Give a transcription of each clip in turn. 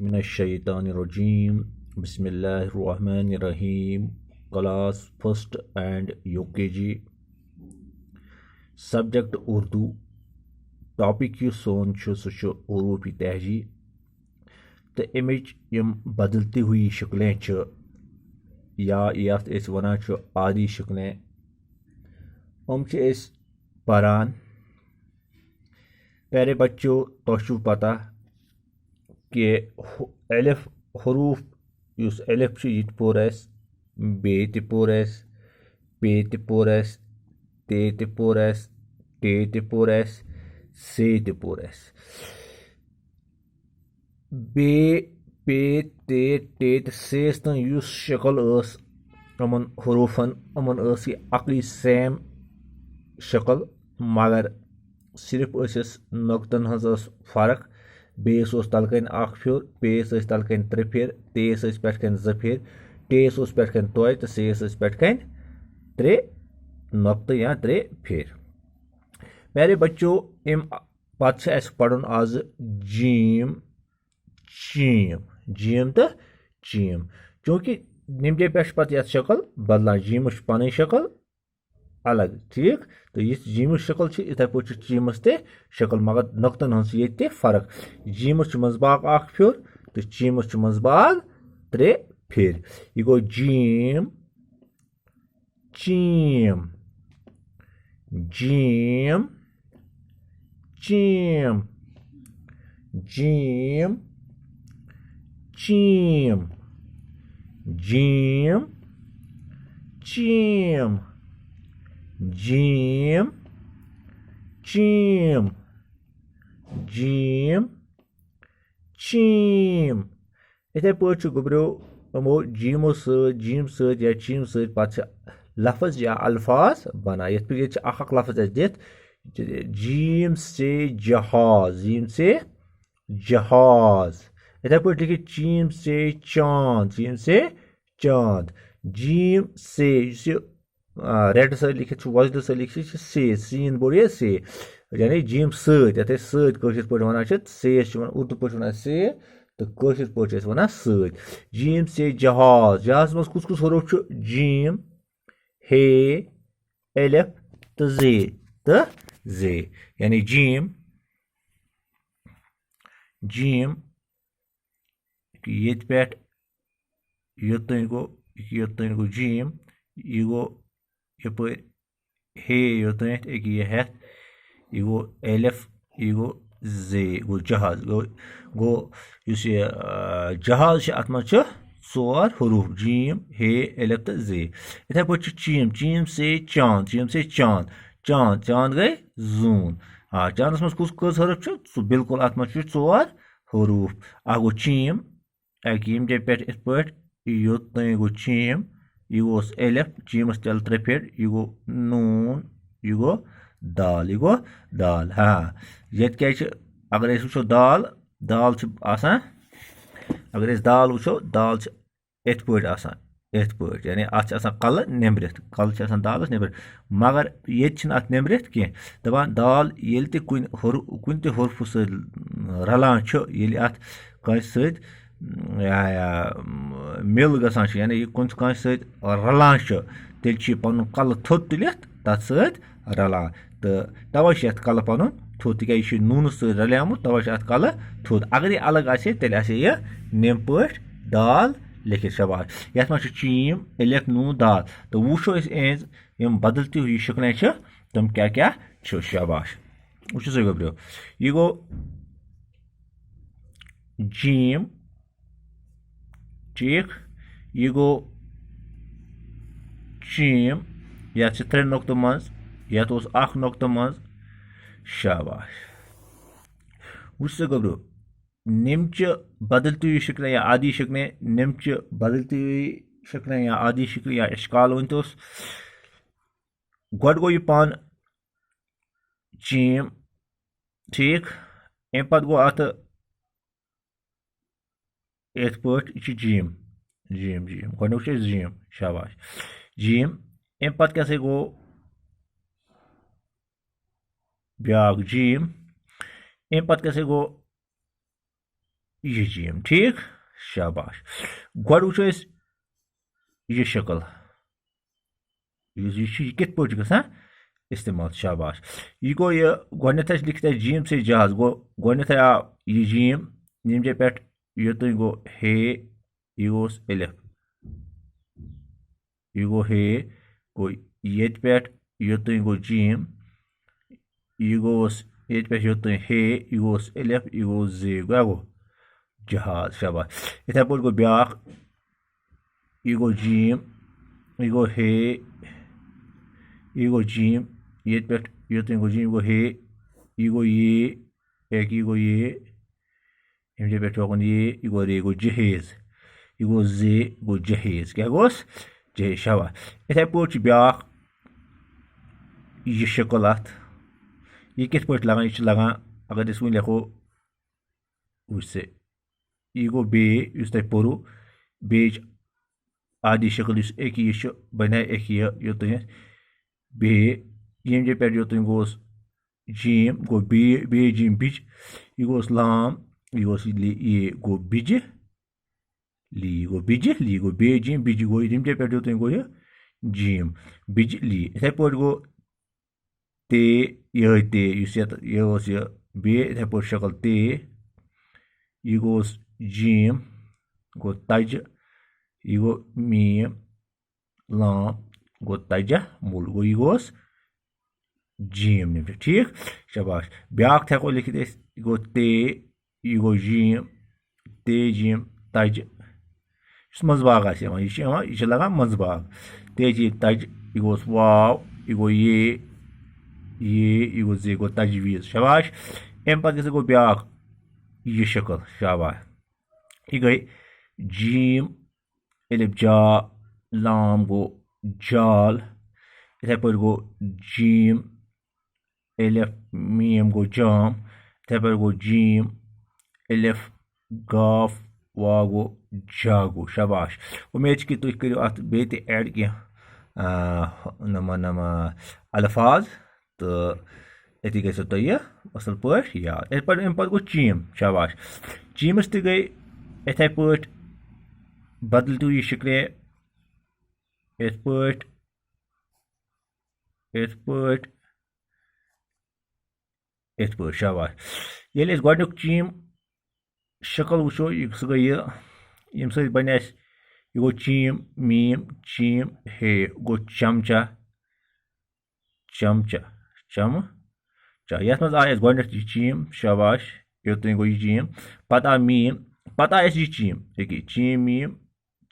मिनश्शैतानिर्रजीम बिस्मिल्लाहिर्रहमानिर्रहीम। Class first and UKG, subject Urdu. Topic यु सोन सह उरूफी तहजी तो अमिच यम बदलती हुई शक्लें या यथ वनान आदि शक्लें हम परान। प्यारे बच्चों, तो पता कि अलिफ हरूफ युस अलिफ यह पोर बे पोर पे पोर ते पोर टे पोर से पोर बे पे ते टे से तन युस शक्ल अमन हरूफन अमन यह अकई सेम शक्ल, मगर सिर्फ नुक्तन हज फर्क। बेस तलकन फिर, पेस तलकन 3 फिर, तेस पेटकन 2 फिर, टेस पेटकन तोय तो सेस पेटकन 3 नुक्त या 3 फिर। प्यारे बच्चों, अम पत पढ़न आज जीम चीम, जीम तो चीम, चूंकि निमजे पे पे शक्ल बदलान। जीम पन शक्ल अलग, ठीक। तो यह जीम शक्ल इथे पे चीमस ते शक्ल, मगर नुक्तन हज ये फर्क। जीमस मजबाग फिर तो चीमस मजबाग 3 फिर। यह गो जीम चीम, जीम चीम, जीम चीम, जीम चीम, जीम चीम, जीम चीम। इथे पे गुब्रो यमो जीमो जीम या चीम पे लफ्ज या अल्फाज बना। ये लफ्ज दित जीम से जहाज, जीम से जहाज। इथे पे लिखित चीम से चांद, चीम से चांद। जीम से रेड स लिखित वजद स लिखित से, सीन बोड़ से, यानी जीम सत पे वन से उर्दू पे वन से तो कशिर पे वन सत। जीम से जहाज, जहाज मज कुस कुस हरूफ जीम हे एलिफ तो जे, यानी जीम जीम ये पे योतन गो जीम, यह गो यप हे योतन यह हेथ, यह गो एलिफ, यह गो जे, गो जहाज गो जहाज अत मज 4 हरूफ जीम हे एलिफ तो जे। इथे पे चीम, चीम से चांद, चीम से चांद, चांद चांद गई जून। हाँ, चांदस मज कस हरूफ बिल्कुल अत मज 4 हरूफ। गो चीम यमजे पे इत पे योतन गो चीम, यह गो एलिफ, चीमस तल 3 फिर, यह गो नून, यह गो दाल, यह गो दाल। हाँ, ये अगर वो दाल, दाल आसान, अगर दाल वो दाल इत पे यानी अत कल नबरत, कल दालस नबरत, मगर ये अत नबरत कह दपान दाल ये कुन हरूफ रलान अत कंस मिल गसान, यानी यह कंस रलान तेल पन कल थोद तुलित तथ सत रलान। तो तवे ये कल पन थोद, तिक नून सत रलियामुत, तवे अत कल थोद। अगर यह अलग तेल यह निम पे दाल लिखित। शबाश। ये मज चीम एलिफ नून दाल। तो वो एज यम बदलती हुई शक्लें तम क्या क्या। शाबाश। वो गब्रो यह गो जीम, ठीक। यह गो चीम, ये 3 नुक्त मज, ये 1 नुक्त मज। शाबाश। वो गब्रो निम्च बदलती हुई शक्लें या आदि शक्लें, निम्च बदलती हुई शक्लें या आदि शक्लें या इश्काल वन तो गो यह पान चीम, ठीक। अम पे गो अत इत पे जीम, जीम जीम गोनुक जीम। शाबाश। जीम अम पे क्या गो ब्याक जीम, अम पे क्या गो यह जीम ठीक शाबाश गोड़ वुचो यह शक्ल यह कित पे गसान इस्तेमाल शाबाश यह गो यह गोडनेथ लिखित जीम से जहाज गो गोडनेथ आव यह जीम नीमजे पे योतन गो हे यह गोस एलिफ यह गो हे गो ये पे योतन गो जीम यह गोस ये पे योतन हे यह गोस एलिफ यह गो जे गो जहाज शाबाश इथे पे गो ब्या यह गो जीम यह गो हे यह गो जीम ये पे योतन गो जीम गो हे यह गो ये एक यह गो ये ये पे ये गो रे गो जहेज यह गो जे गो जहेज क्या गोस जहेज शाबाश इथे पे ब्या यह शक्ल अत यह कित पे लगान यह लगान अगर इस वन लिखो उससे यह गो बे तुम पोरू बेच आदि शक्ल एक यह बना एक योतन बे ये पे योतन गोस जीम गो बे जीम बिज यह गोस लाम यह गोस ये गो बिज ली गो बिज ली गो बे जीम बिज गो ये पे योतन गो यह जीम बिज ली इथे पे गो ते यह ते यह बे इथे पे शक्ल ते यह गोस जीम गो तज यह गो मीम लाम गो तजा मूल गो यह गोस जीम निम्न ठीक शाबाश ब्या हेको लिखित गो ते यह गो जीम ते जीम तज मजबाग यह लगान मजबाग ते जीम तज यह गोस वाव यह गो ये गो जे गो तजवीज शाबाश अम पे गो ब्या यह शक्ल शाबाश यह गई जीम एलिफ जा लाम गो जाल इथे पे गो जीम एलिफ मीम गो जाम इथे पे गो जीम एलिफ गाफ वा गो जागो शाबाश उम्मीद कि तुम करो अत बे ऐड कह नमा अल्फाज तो ये गो तुम असल पे याद अम पे गो चीम शाबाश चीमस त गई इथे पे बदल तू यह शक्ल इत पे शाबाश ये गोडुक चीम शक्ल वो सह गई यम सत बन यह गो चीम मीम चीम हे गो चमचा चमचा चमचा यथ मज आय गोडनेथ यह चीम शाबाश योतन गो यह चीम पत आ मीम पत आय यह चीम देखिए चीम मीम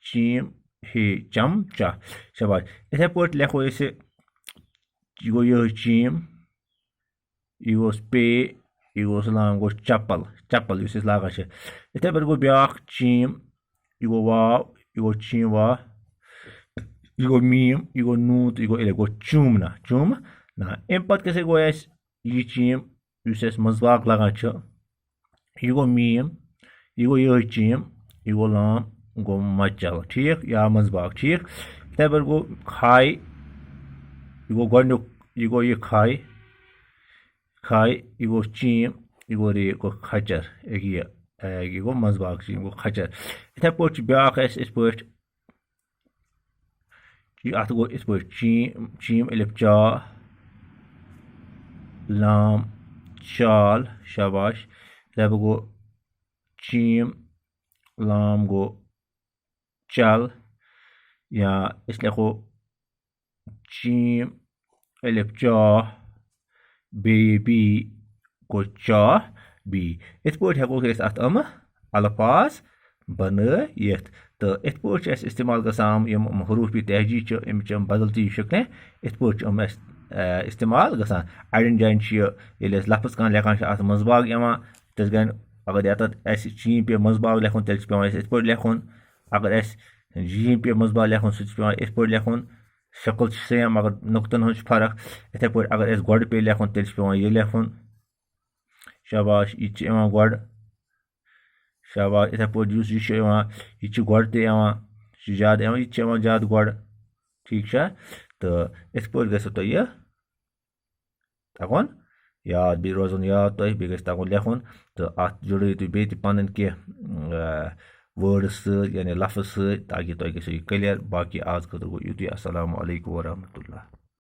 चीम हे चमचा शाबाश इथे पे लिखो यह गो यह चीम यह गोस पे यह गोस लाम गो चप्पल चप्पल इस लागान इथे पे गो ब्या चीम यह गो वाव यह गो चीम वा यह गो मीम यह गो नूत यह गो एलिफ गो चूमना चूमना अम पे कैसे गो यह चीम इस मजबाग लगान यह गो मीम यह गो यह चीम यह गो लाम गो मचल ठीक या मजबाग ठीक इथे पे गो खाई यह गो गोडुक यह गो यह खाई यह गो चीम यह गो रे गो खचर एक यह गो मजबाग चीम गो खचर इथे पे ब्या इस पे अत गो इस पे चीम एलिफ चा लाम चाल शाबाश इथे पे गो चीम लाम गो चल या इस लिखो चीम एलिफ चा बी गो चा बी इत पे हेको अत अल्फाज बनयित तो इत पे इस्तेमाल गसान यम हरूफी तहजी अम बदलती शक्लें इत पे इस्तेमाल गसान अड़न जान ये लफ्ज कह लेखान अत मजबाग तस गन अगर ये चीम पे मजबाग लेखुन तेल पे इत पे लेखुन अगर जीम पे मजबाग लेखुन सह इत पे लेखुन शक्ल सेम मगर नुक्तन हज फर्क इथे पे अगर गोड़ पे लेखुन तेल पे यह लेखुन शाबाश यह गोड़ शाबाश इथे पे यह गोड़ त ज्यादा यह ज्यादा गोड़ ठीक तो इत पे गो तुम तगन याद बे रोजन याद तुह बे गई तगन लेखुन तो अत जुड़ो तुम बे पन कह वर्ड्स यानी लफ्ज ताकि तुह गो यह क्लियर बाकी आज खुद गो युत। अस्सलामु अलैकुम वरहमतुल्लाह।